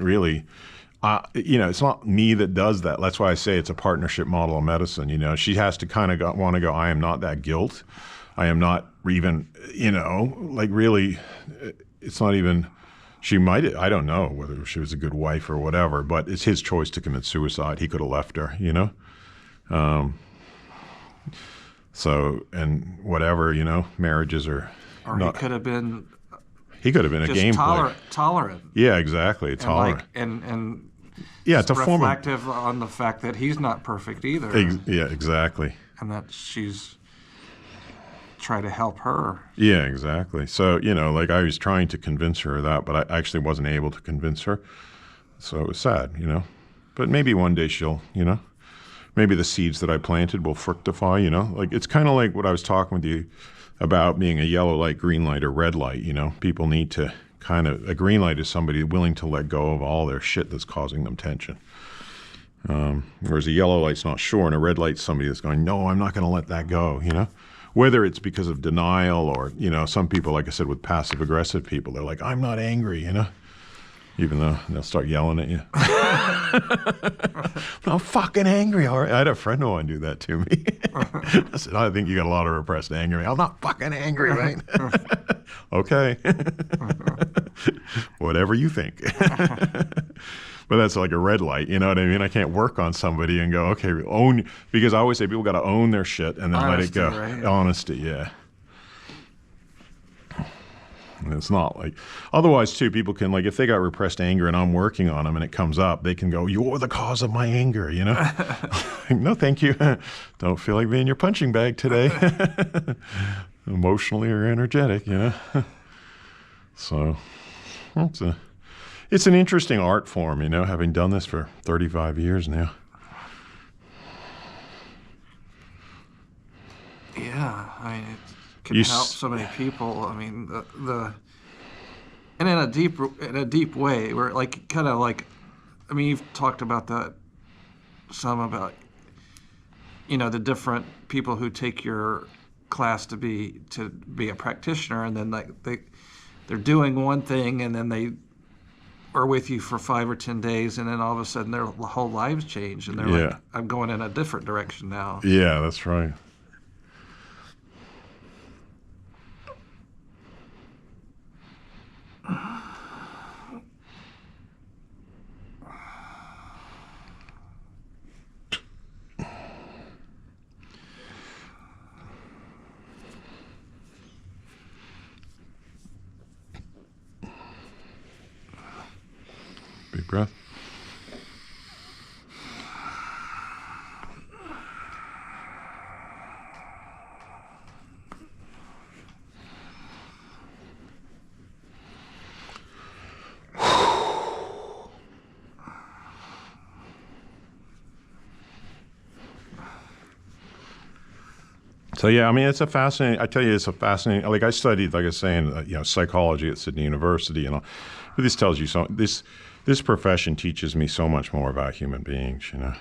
really, it's not me that does that. That's why I say it's a partnership model of medicine. She has to kind of want to go, I am not that guilt. I am not even, really, it's not even, she might, I don't know whether she was a good wife or whatever, but it's his choice to commit suicide. He could have left her, So, and whatever, marriages are or not. He could have been a game player. Tolerant. Yeah, exactly. Tolerant. And yeah, it's a form of reflective on the fact that he's not perfect either. Yeah, exactly. And that she's trying to help her. Yeah, exactly. So, I was trying to convince her of that, but I actually wasn't able to convince her. So it was sad, But maybe one day she'll, maybe the seeds that I planted will fructify, It's kind of like what I was talking with you about being a yellow light, green light, or red light, People need to a green light is somebody willing to let go of all their shit that's causing them tension. Whereas a yellow light's not sure, and a red light's somebody that's going, no, I'm not going to let that go, Whether it's because of denial or, some people, like I said, with passive-aggressive people, they're like, I'm not angry, Even though they'll start yelling at you. I'm fucking angry. All right. I had a friend of mine do that to me. I said, I think you got a lot of repressed anger. I'm not fucking angry, right? Okay. Whatever you think. But that's like a red light, you know what I mean? I can't work on somebody and go, okay, own, because I always say people got to own their shit and then Honesty, let it go. Right? Honesty, yeah. And it's not like, otherwise too, people can, like, if they got repressed anger and I'm working on them and it comes up, they can go, you're the cause of my anger, No, thank you. Don't feel like being your punching bag today. Emotionally or energetic, So it's an interesting art form, having done this for 35 years now. Yeah, I mean, it can help so many people. I mean, and in a deep way, where you've talked about that some about, the different people who take your class to be a practitioner, and then they're doing one thing, and then they are with you for 5 or 10 days, and then all of a sudden their whole lives change, and they're like, I'm going in a different direction now. Yeah, that's right. Big breath. So yeah, I mean, it's a fascinating. Like I studied, like I was saying, psychology at Sydney University, and all. But this tells you so. This profession teaches me so much more about human beings, And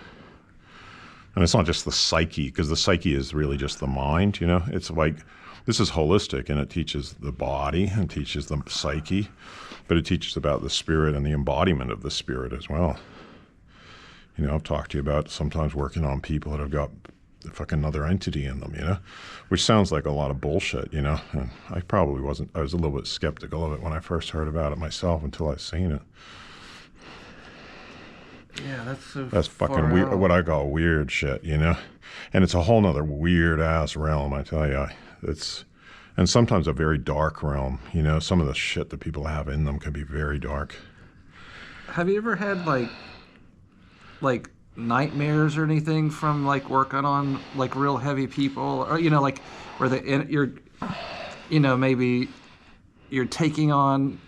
it's not just the psyche, because the psyche is really just the mind, It's like, this is holistic, and it teaches the body and teaches the psyche, but it teaches about the spirit and the embodiment of the spirit as well. I've talked to you about sometimes working on people that have got fucking another entity in them, which sounds like a lot of bullshit, And I was a little bit skeptical of it when I first heard about it myself until I seen it. Yeah, that's fucking weird. What I call weird shit, And it's a whole nother weird ass realm, I tell you. And sometimes a very dark realm, Some of the shit that people have in them can be very dark. Have you ever had like nightmares or anything from working on real heavy people, or where you're maybe you're taking on?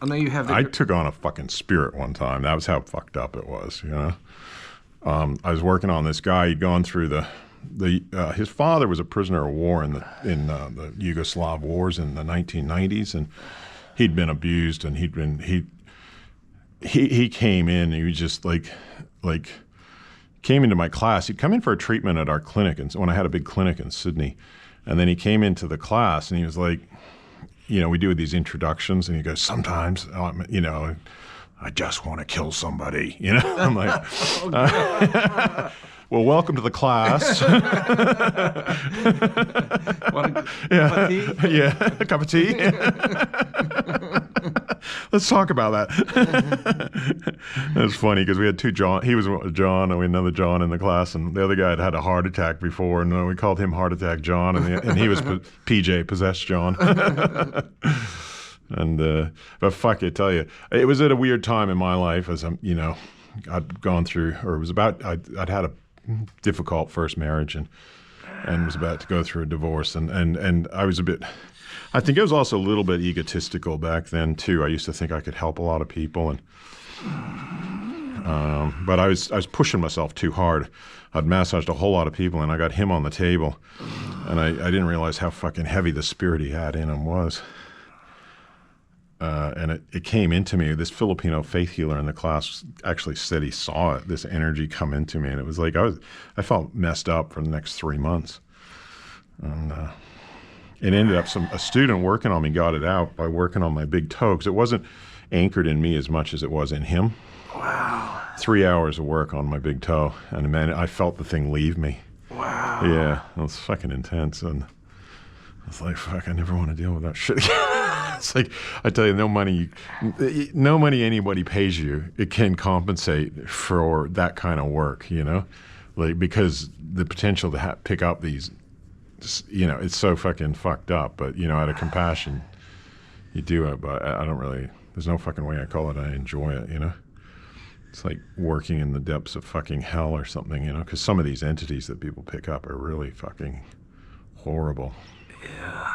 I know you have. I took on a fucking spirit one time. That was how fucked up it was. I was working on this guy. He'd gone through his father was a prisoner of war in the Yugoslav wars in the 1990s, and he'd been abused, and he came in. And he was just came into my class. He'd come in for a treatment at our clinic, and when I had a big clinic in Sydney, and then he came into the class, and he was like, we do these introductions, and he goes, sometimes, I just want to kill somebody. You know, I'm like, well, welcome to the class. Want a Yeah. cup of tea? Yeah, a cup of tea. Let's talk about that. It's funny because we had two John. He was John, and we had another John in the class, and the other guy had had a heart attack before, and we called him Heart Attack John, and he was PJ, Possessed John. And but fuck, I tell you, it was at a weird time in my life as I'd gone through, or it was about I'd had a difficult first marriage and was about to go through a divorce, and I was a bit. I think I was also a little bit egotistical back then too. I used to think I could help a lot of people, and but I was pushing myself too hard. I'd massaged a whole lot of people, and I got him on the table, and I didn't realize how fucking heavy the spirit he had in him was. And it came into me. This Filipino faith healer in the class actually said he saw it, this energy come into me, and it was like I felt messed up for the next 3 months. And it ended up a student working on me got it out by working on my big toe, because it wasn't anchored in me as much as it was in him. Wow. 3 hours of work on my big toe, and man, I felt the thing leave me. Wow. Yeah, it was fucking intense, and I was like, fuck, I never want to deal with that shit again. It's like, I tell you, no money anybody pays you, it can compensate for that kind of work, you know? Like, because the potential to pick up these, you know, it's so fucking fucked up, but, you know, out of compassion, you do it, but I don't really, there's no fucking way I call it I enjoy it, you know? It's like working in the depths of fucking hell or something, you know? Because some of these entities that people pick up are really fucking horrible. Yeah.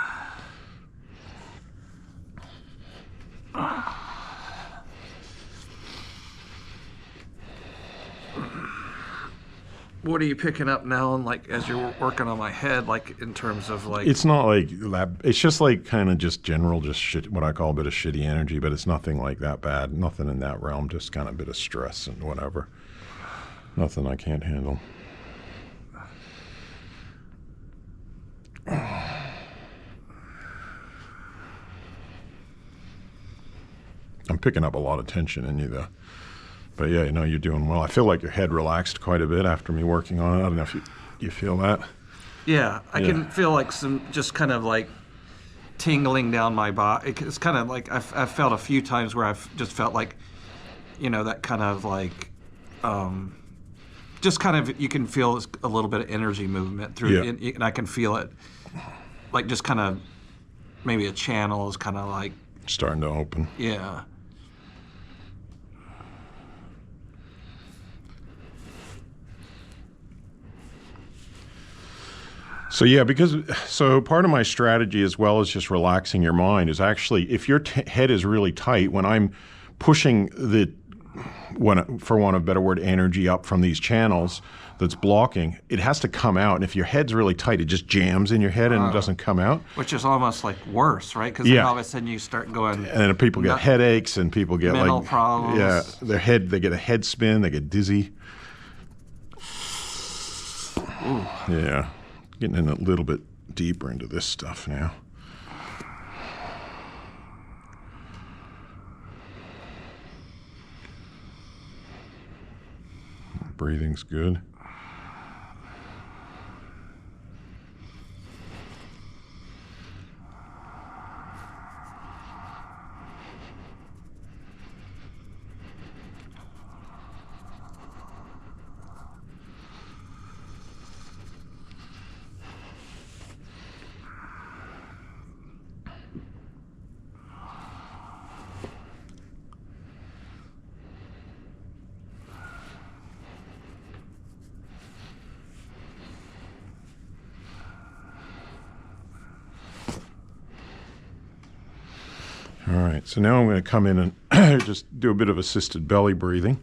What are you picking up now, and like as you're working on my head, like in terms of like? It's not like lab. It's just like kind of just general, just shit. What I call a bit of shitty energy, but it's nothing like that bad. Nothing in that realm. Just kind of a bit of stress and whatever. Nothing I can't handle. I'm picking up a lot of tension in you, though. But yeah, you know, you're doing well. I feel like your head relaxed quite a bit after me working on it. I don't know if you feel that. Yeah, I can feel like some just kind of like tingling down my body. It's kind of like I've felt a few times where I've just felt like, you know, that kind of like, just kind of, you can feel a little bit of energy movement through, and I can feel it, like just kind of, maybe a channel is kind of like starting to open. Yeah. So yeah, so part of my strategy, as well as just relaxing your mind, is actually, if your head is really tight, when I'm pushing for want of a better word, energy up from these channels that's blocking, it has to come out. And if your head's really tight, it just jams in your head and it doesn't come out. Which is almost like worse, right? Because then all of a sudden you start going. And then people get headaches, and people get mental problems. Yeah, they get a head spin, they get dizzy. Ooh. Yeah, getting in a little bit deeper into this stuff now. Breathing's good. All right, so now I'm going to come in and just do a bit of assisted belly breathing.